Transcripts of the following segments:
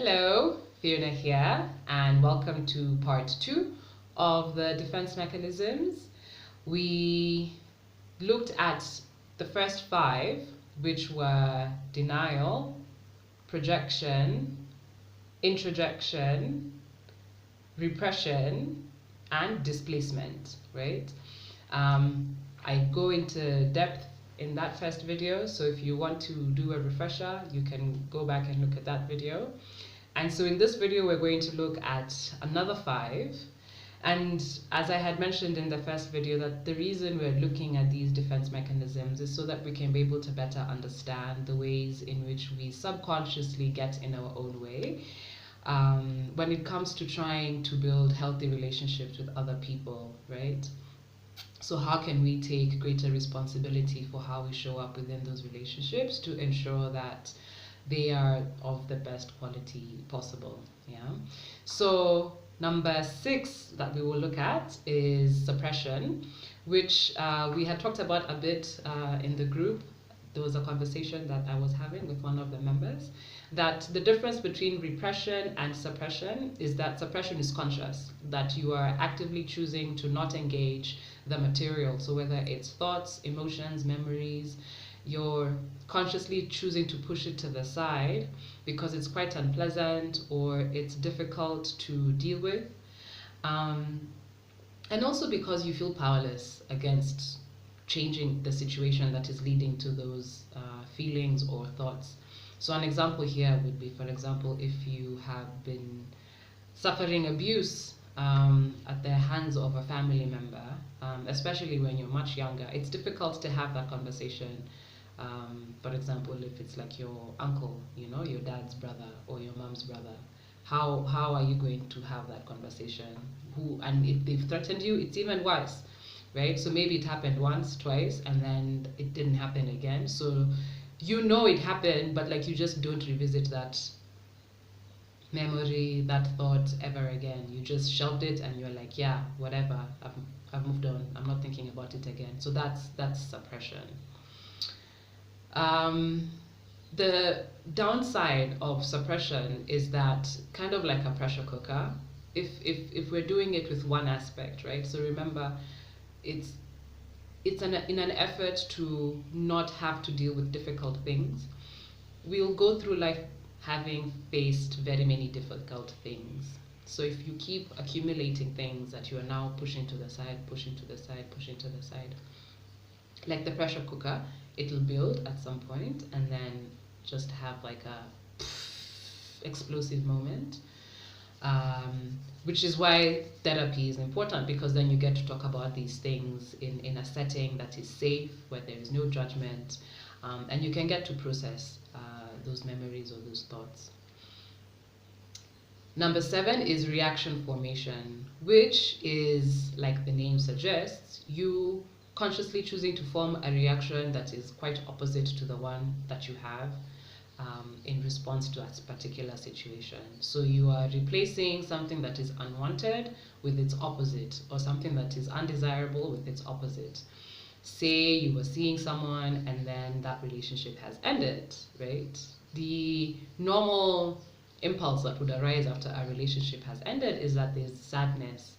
Hello, Fiona here, and welcome to part 2 of the defense mechanisms. We looked at the first 5, which were denial, projection, introjection, repression, and displacement, right? I go into depth in that first video, so if you want to do a refresher, you can go back and look at that video. And so in this video, we're going to look at another 5. And as I had mentioned in the first video, that the reason we're looking at these defense mechanisms is so that we can be able to better understand the ways in which we subconsciously get in our own way when it comes to trying to build healthy relationships with other people, right? So how can we take greater responsibility for how we show up within those relationships to ensure that they are of the best quality possible? Yeah. So number 6 that we will look at is suppression, which we had talked about a bit in the group. There was a conversation that I was having with one of the members, that the difference between repression and suppression is that suppression is conscious, that you are actively choosing to not engage the material. So whether it's thoughts, emotions, memories, you're consciously choosing to push it to the side because it's quite unpleasant or it's difficult to deal with. And also because you feel powerless against changing the situation that is leading to those feelings or thoughts. So an example here would be, for example, if you have been suffering abuse at the hands of a family member, especially when you're much younger, it's difficult to have that conversation. For example, if it's like your uncle, your dad's brother or your mom's brother, how are you going to have that conversation? And if they've threatened you, it's even worse, right? So maybe it happened once, twice, and then it didn't happen again. So it happened, but like you just don't revisit that memory, that thought ever again. You just shelved it and you're like, yeah, whatever, I've moved on, I'm not thinking about it again. So that's suppression. The downside of suppression is that, kind of like a pressure cooker, if we're doing it with one aspect, right? So remember, it's in an effort to not have to deal with difficult things. We'll go through life having faced very many difficult things. So if you keep accumulating things that you are now pushing to the side, pushing to the side, pushing to the side, like the pressure cooker, it'll build at some point and then just have like a explosive moment. Which is why therapy is important, because then you get to talk about these things in a setting that is safe, where there is no judgment, and you can get to process those memories or those thoughts. Number 7 is reaction formation, which is, like the name suggests, you consciously choosing to form a reaction that is quite opposite to the one that you have in response to a particular situation. So you are replacing something that is unwanted with its opposite, or something that is undesirable with its opposite. Say you were seeing someone and then that relationship has ended, right? The normal impulse that would arise after a relationship has ended is that there's sadness.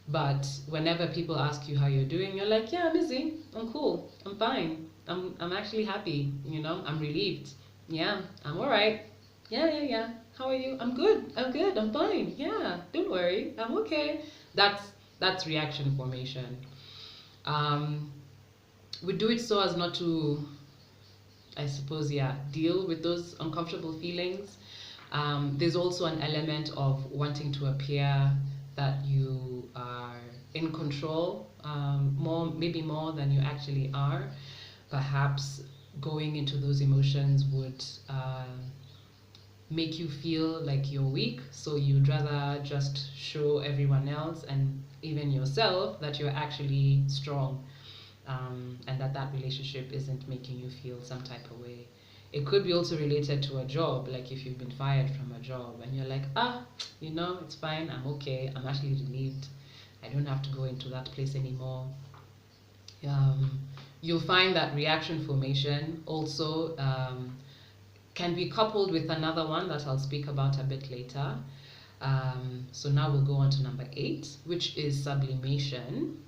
But whenever people ask you how you're doing, you're like, yeah, I'm busy, I'm cool, I'm fine, I'm actually happy, I'm relieved. Yeah, I'm all right. Yeah. How are you? I'm good, I'm fine. Yeah, don't worry, I'm okay. That's reaction formation. We do it so as not to, I suppose, deal with those uncomfortable feelings. There's also an element of wanting to appear that you are in control, maybe more than you actually are. Perhaps going into those emotions would make you feel like you're weak, so you'd rather just show everyone else and even yourself that you're actually strong, and that relationship isn't making you feel some type of way. It could be also related to a job, like if you've been fired from a job and you're like, it's fine, I'm okay, I'm actually relieved, I don't have to go into that place anymore. You'll find that reaction formation also can be coupled with another one that I'll speak about a bit later. So now we'll go on to number 8, which is sublimation.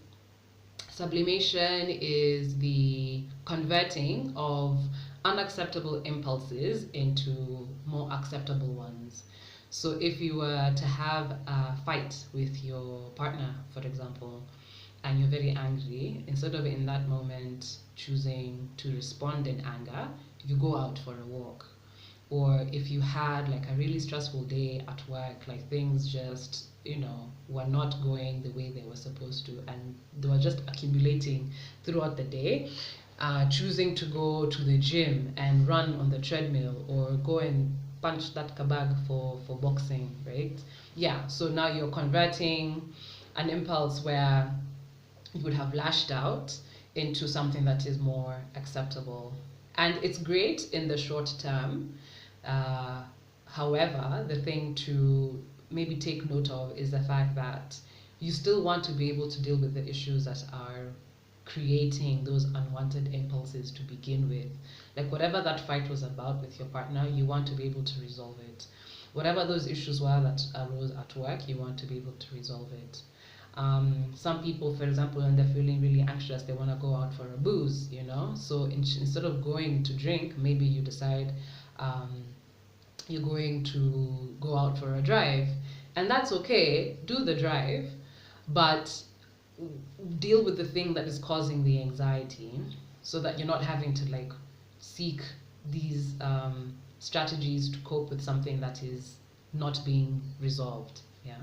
Sublimation is the converting of unacceptable impulses into more acceptable ones. So if you were to have a fight with your partner, for example, and you're very angry, instead of in that moment choosing to respond in anger, you go out for a walk. Or if you had like a really stressful day at work, like things just, were not going the way they were supposed to, and they were just accumulating throughout the day, choosing to go to the gym and run on the treadmill, or go and punch that kabag for boxing, right? Yeah, so now you're converting an impulse where you would have lashed out into something that is more acceptable. And it's great in the short term. However, the thing to maybe take note of is the fact that you still want to be able to deal with the issues that are creating those unwanted impulses to begin with. Like whatever that fight was about with your partner, you want to be able to resolve it. Whatever those issues were that arose at work, you want to be able to resolve it. Some people, for example, when they're feeling really anxious, they want to go out for a booze, So instead of going to drink, maybe you decide you're going to go out for a drive. And that's okay, do the drive, but deal with the thing that is causing the anxiety, so that you're not having to like seek these strategies to cope with something that is not being resolved. Yeah.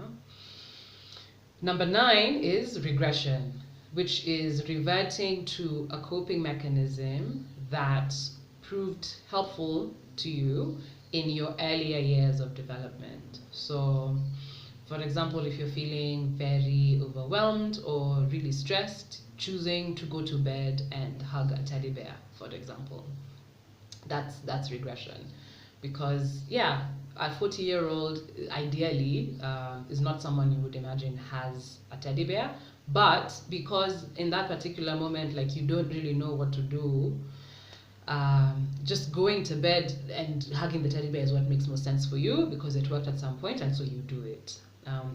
Number 9 is regression, which is reverting to a coping mechanism that proved helpful to you in your earlier years of development. So, for example, if you're feeling very overwhelmed or really stressed, choosing to go to bed and hug a teddy bear, for example, that's regression. Because yeah, a 40-year-old ideally is not someone you would imagine has a teddy bear, but because in that particular moment, like, you don't really know what to do, just going to bed and hugging the teddy bear is what makes most sense for you, because it worked at some point, and so you do it.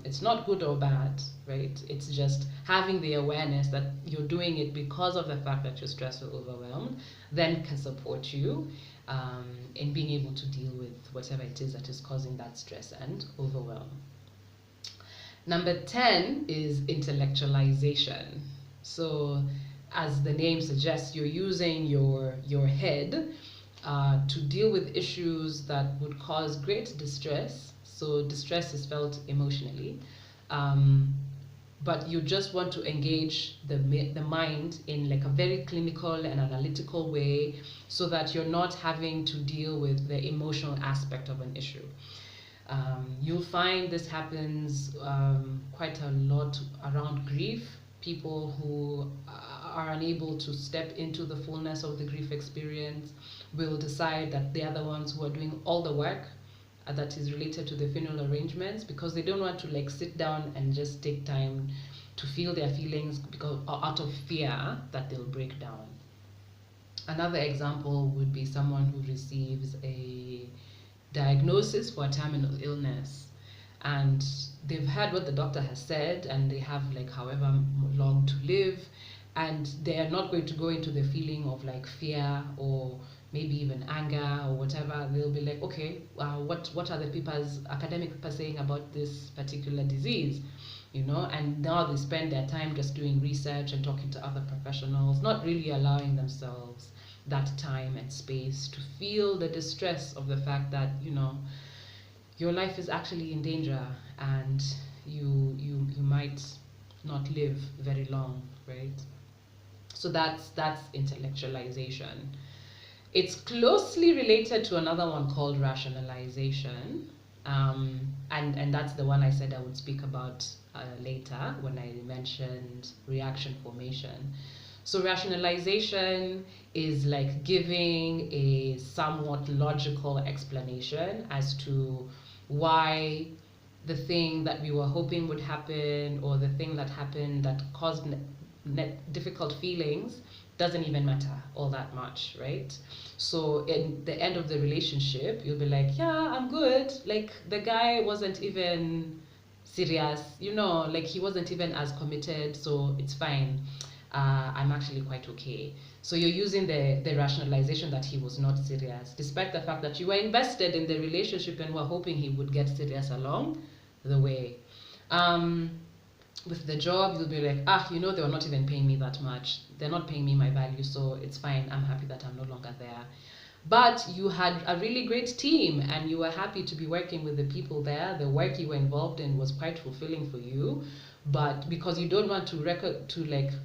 It's not good or bad, right? It's just having the awareness that you're doing it because of the fact that you're stressed or overwhelmed, then can support you in being able to deal with whatever it is that is causing that stress and overwhelm. Number 10 is intellectualization. So, as the name suggests, you're using your head to deal with issues that would cause great distress. So distress is felt emotionally, but you just want to engage the mind in like a very clinical and analytical way, so that you're not having to deal with the emotional aspect of an issue. You'll find this happens quite a lot around grief. People who are unable to step into the fullness of the grief experience will decide that they are the ones who are doing all the work that is related to the funeral arrangements, because they don't want to like sit down and just take time to feel their feelings, because out of fear that they'll break down. Another example would be someone who receives a diagnosis for a terminal illness, and they've heard what the doctor has said, and they have like however long to live, and they are not going to go into the feeling of like fear or maybe even anger or whatever. They'll be like, okay, what are the academic people saying about this particular disease, and now they spend their time just doing research and talking to other professionals, not really allowing themselves that time and space to feel the distress of the fact that your life is actually in danger, and you might not live very long, right? So that's intellectualization. It's closely related to another one called rationalization, and that's the one I said I would speak about later when I mentioned reaction formation. So rationalization is like giving a somewhat logical explanation as to why the thing that we were hoping would happen, or the thing that happened that caused difficult feelings, doesn't even matter all that much, right? So in the end of the relationship, you'll be like, yeah, I'm good. Like the guy wasn't even serious, like he wasn't even as committed, so it's fine. I'm actually quite okay. So you're using the rationalization that he was not serious, despite the fact that you were invested in the relationship and were hoping he would get serious along the way. With the job, you'll be like, they were not even paying me that much. They're not paying me my value, so it's fine. I'm happy that I'm no longer there. But you had a really great team and you were happy to be working with the people there. The work you were involved in was quite fulfilling for you. But because you don't want to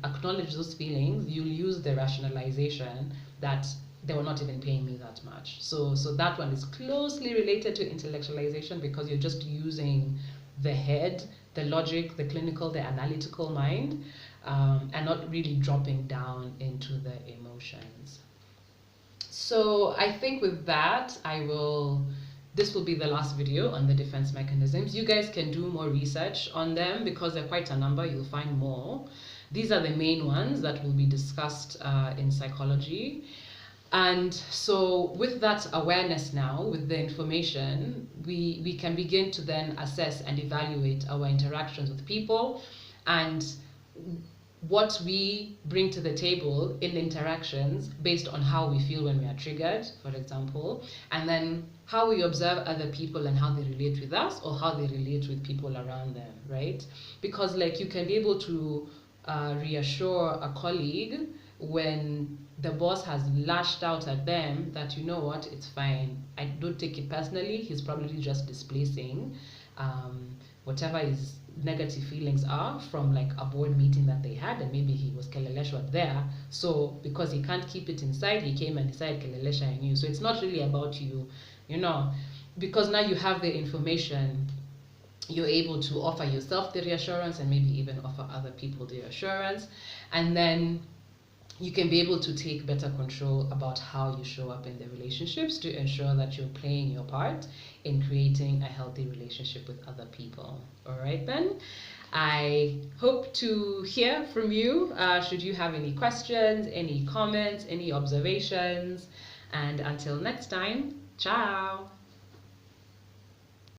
acknowledge those feelings, you'll use the rationalization that they were not even paying me that much. So that one is closely related to intellectualization, because you're just using the head, the logic, the clinical, the analytical mind, and not really dropping down into the emotions. So I think with that, this will be the last video on the defense mechanisms. You guys can do more research on them because they're quite a number. You'll find more. These are the main ones that will be discussed in psychology. And so with that awareness now, with the information, we can begin to then assess and evaluate our interactions with people and what we bring to the table in interactions based on how we feel when we are triggered, for example, and then how we observe other people and how they relate with us or how they relate with people around them, right? Because you can be able to reassure a colleague when the boss has lashed out at them that, you know what, it's fine. I don't take it personally. He's probably just displacing whatever his negative feelings are from a board meeting that they had, and maybe he was keleleshwa there. So because he can't keep it inside, he came and decided kelelesha and you. So it's not really about you, because now you have the information. You're able to offer yourself the reassurance and maybe even offer other people the reassurance, and then you can be able to take better control about how you show up in the relationships to ensure that you're playing your part in creating a healthy relationship with other people. All right, then. I hope to hear from you. Should you have any questions, any comments, any observations, and until next time, ciao.